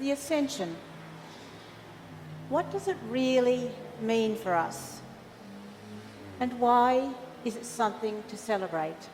The Ascension. What does it really mean for us? And why is it something to celebrate?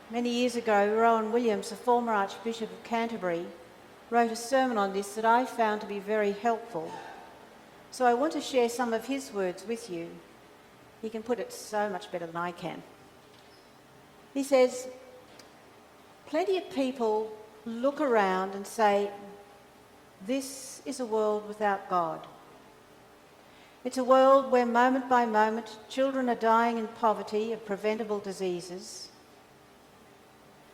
Many years ago, Rowan Williams, the former Archbishop of Canterbury, wrote a sermon on this that I found to be very helpful. So I want to share some of his words with you. He can put it so much better than I can. He says, "Plenty of people look around and say, this is a world without God. It's a world where moment by moment children are dying in poverty of preventable diseases,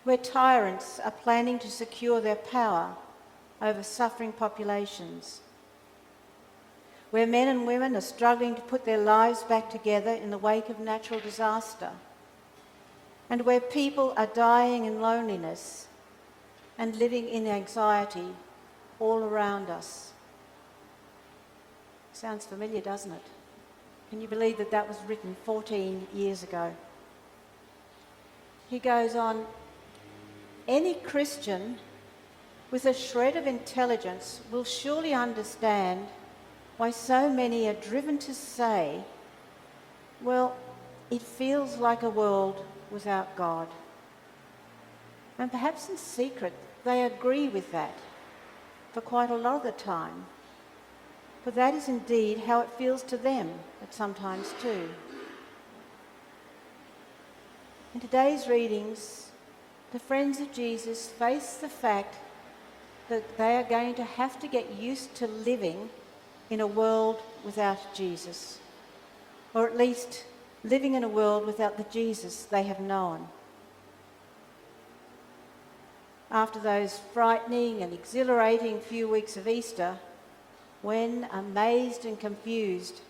where tyrants are planning to secure their power over suffering populations, where men and women are struggling to put their lives back together in the wake of natural disaster, and where people are dying in loneliness and living in anxiety all around us." Sounds familiar, doesn't it? Can you believe that that was written 14 years ago? He goes on, "Any Christian with a shred of intelligence will surely understand why so many are driven to say, well, it feels like a world without God. And perhaps in secret they agree with that for quite a lot of the time. For that is indeed how it feels to them at sometimes too." In today's readings, the friends of Jesus face the fact that they are going to have to get used to living in a world without Jesus, or at least living in a world without the Jesus they have known. After those frightening and exhilarating few weeks of Easter, when, amazed and confused,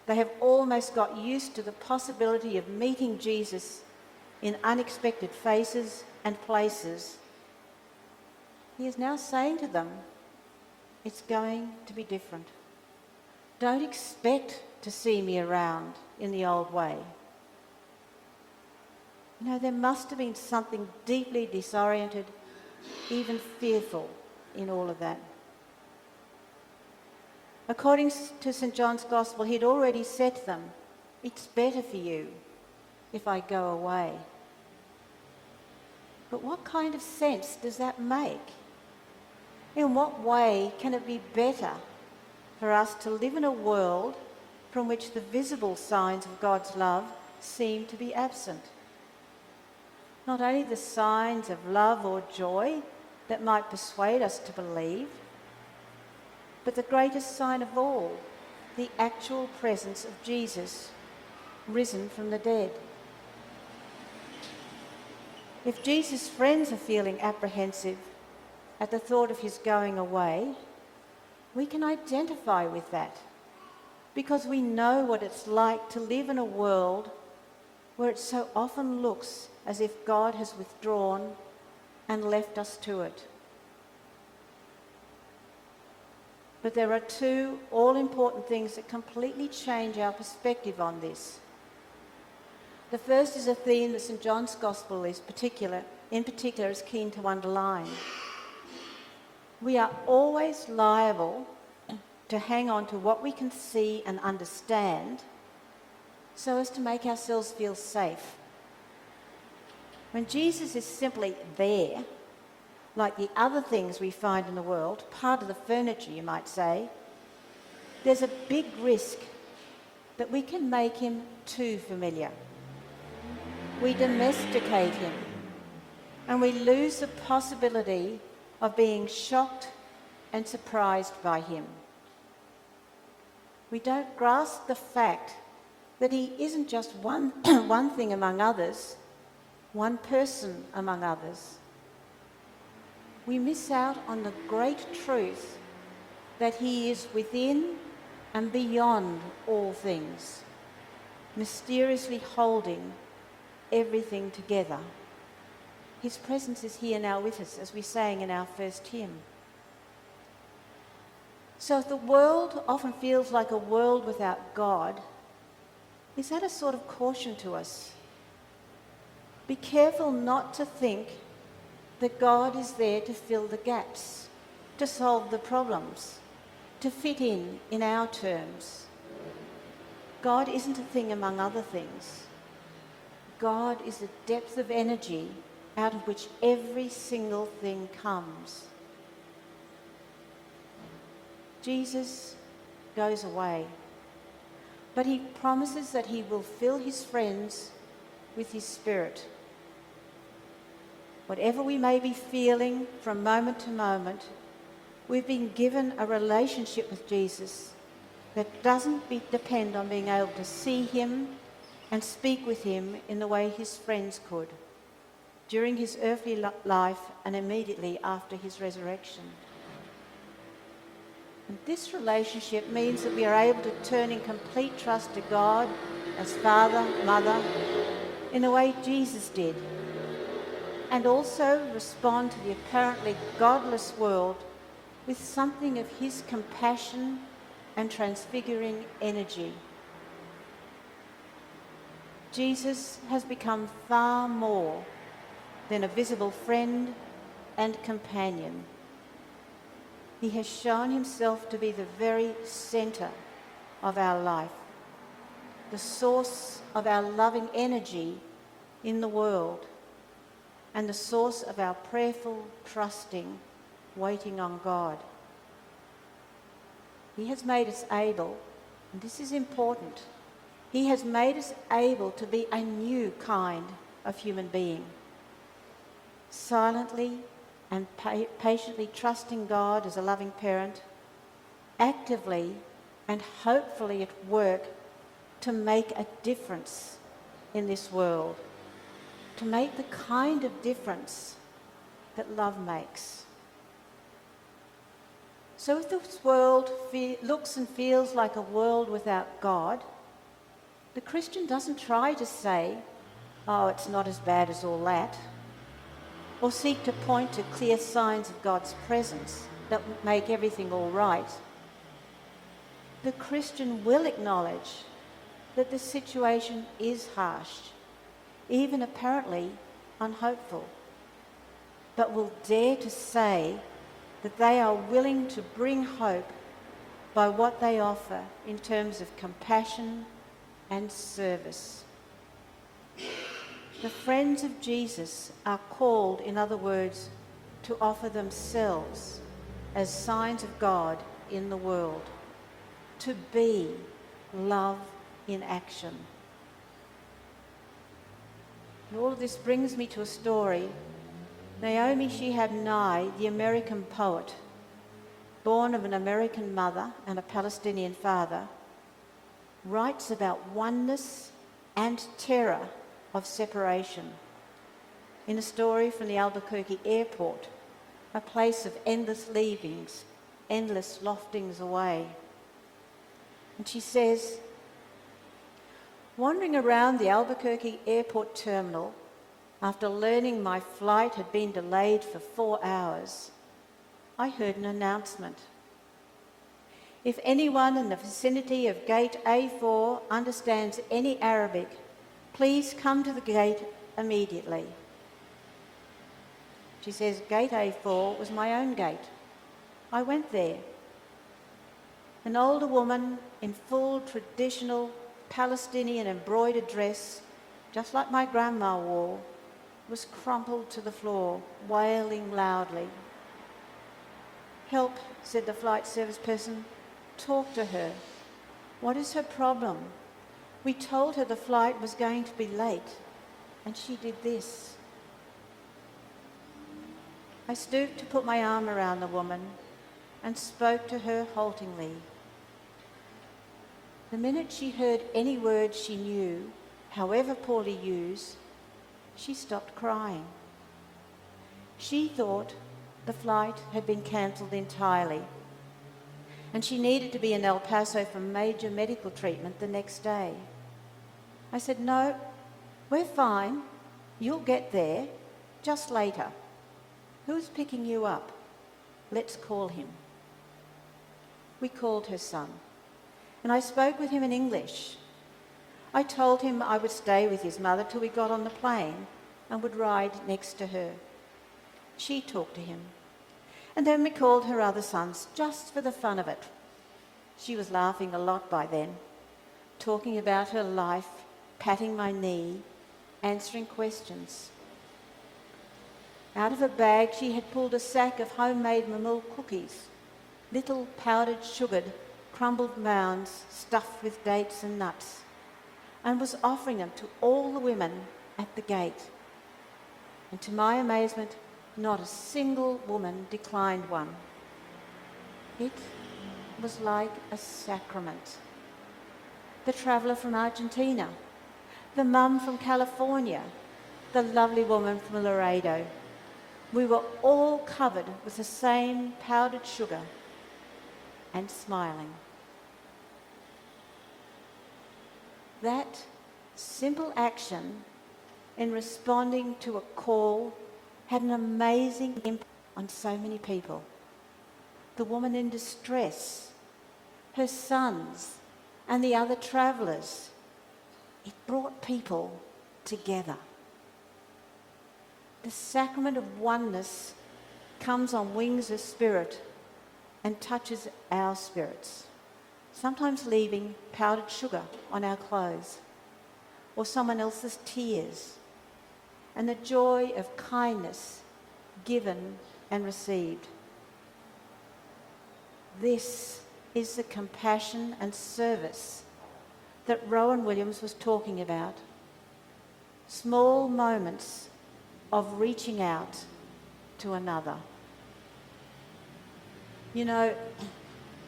they have almost got used to the possibility of meeting Jesus in unexpected faces and places, he is now saying to them, it's going to be different. Don't expect to see me around in the old way. You know, there must have been something deeply disoriented, even fearful in all of that. According to St. John's Gospel, he'd already said to them, it's better for you if I go away. But what kind of sense does that make? In what way can it be better for us to live in a world from which the visible signs of God's love seem to be absent? Not only the signs of love or joy that might persuade us to believe, but the greatest sign of all, the actual presence of Jesus, risen from the dead. If Jesus' friends are feeling apprehensive at the thought of his going away, we can identify with that because we know what it's like to live in a world where it so often looks as if God has withdrawn and left us to it. But there are two all-important things that completely change our perspective on this. The first is a theme that St. John's Gospel in particular is keen to underline. We are always liable to hang on to what we can see and understand so as to make ourselves feel safe. When Jesus is simply there, like the other things we find in the world, part of the furniture, you might say, there's a big risk that we can make him too familiar. We domesticate him, and we lose the possibility of being shocked and surprised by him. We don't grasp the fact that he isn't just one thing among others, one person among others. We miss out on the great truth that he is within and beyond all things, mysteriously holding everything together. His presence is here now with us, as we sang in our first hymn. So if the world often feels like a world without God, is that a sort of caution to us? Be careful not to think that God is there to fill the gaps, to solve the problems, to fit in our terms. God isn't a thing among other things. God is a depth of energy out of which every single thing comes. Jesus goes away, but he promises that he will fill his friends with his Spirit. Whatever we may be feeling from moment to moment, we've been given a relationship with Jesus that doesn't depend on being able to see him and speak with him in the way his friends could during his earthly life and immediately after his resurrection. And this relationship means that we are able to turn in complete trust to God as Father, Mother, in the way Jesus did, and also respond to the apparently godless world with something of his compassion and transfiguring energy. Jesus has become far more than a visible friend and companion. He has shown himself to be the very centre of our life, the source of our loving energy in the world, and the source of our prayerful, trusting, waiting on God. He has made us able, and this is important, he has made us able to be a new kind of human being, silently and patiently trusting God as a loving parent, actively and hopefully at work to make a difference in this world, to make the kind of difference that love makes. So if this world looks and feels like a world without God, the Christian doesn't try to say, oh, it's not as bad as all that, or seek to point to clear signs of God's presence that make everything all right. The Christian will acknowledge that the situation is harsh, even apparently unhopeful, but will dare to say that they are willing to bring hope by what they offer in terms of compassion and service. The friends of Jesus are called, in other words, to offer themselves as signs of God in the world, to be love in action. And all of this brings me to a story. Naomi Shihab Nye, the American poet, born of an American mother and a Palestinian father, writes about oneness and terror of separation in a story from the Albuquerque airport, a place of endless leavings, endless loftings away. And she says, wandering around the Albuquerque airport terminal after learning my flight had been delayed for 4 hours, I heard an announcement. If anyone in the vicinity of gate A4 understands any Arabic, please come to the gate immediately. She says gate A4 was my own gate. I went there. An older woman in full traditional Palestinian embroidered dress, just like my grandma wore, was crumpled to the floor, wailing loudly. Help, said the flight service person. Talk to her. What is her problem? We told her the flight was going to be late, and she did this. I stooped to put my arm around the woman and spoke to her haltingly. The minute she heard any word she knew, however poorly used, she stopped crying. She thought the flight had been cancelled entirely, and she needed to be in El Paso for major medical treatment the next day. I said, no, we're fine. You'll get there, just later. Who's picking you up? Let's call him. We called her son, and I spoke with him in English. I told him I would stay with his mother till we got on the plane and would ride next to her. She talked to him. And then we called her other sons, just for the fun of it. She was laughing a lot by then, talking about her life, patting my knee, answering questions. Out of a bag, she had pulled a sack of homemade mamul cookies, little powdered sugared, crumbled mounds stuffed with dates and nuts, and was offering them to all the women at the gate. And to my amazement, not a single woman declined one. It was like a sacrament. The traveller from Argentina, the mum from California, the lovely woman from Laredo. We were all covered with the same powdered sugar and smiling. That simple action in responding to a call had an amazing impact on so many people. The woman in distress, her sons, and the other travellers. It brought people together. The sacrament of oneness comes on wings of spirit and touches our spirits, sometimes leaving powdered sugar on our clothes or someone else's tears, and the joy of kindness given and received. This is the compassion and service that Rowan Williams was talking about. Small moments of reaching out to another. You know,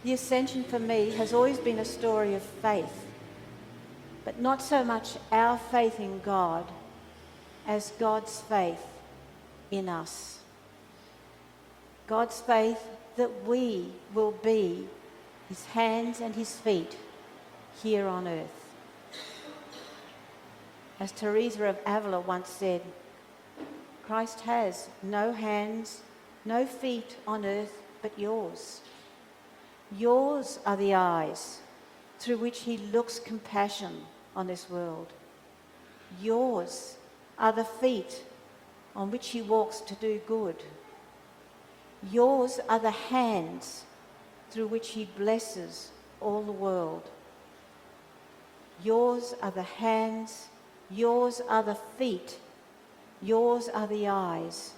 the Ascension for me has always been a story of faith, but not so much our faith in God as God's faith in us. God's faith that we will be his hands and his feet here on earth. As Teresa of Avila once said, Christ has no hands, no feet on earth but yours. Yours are the eyes through which he looks compassion on this world. Yours are the feet on which he walks to do good. Yours are the hands through which he blesses all the world. Yours are the hands, yours are the feet, yours are the eyes.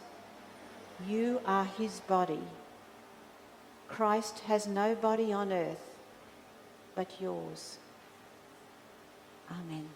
You are his body. Christ has no body on earth but yours. Amen.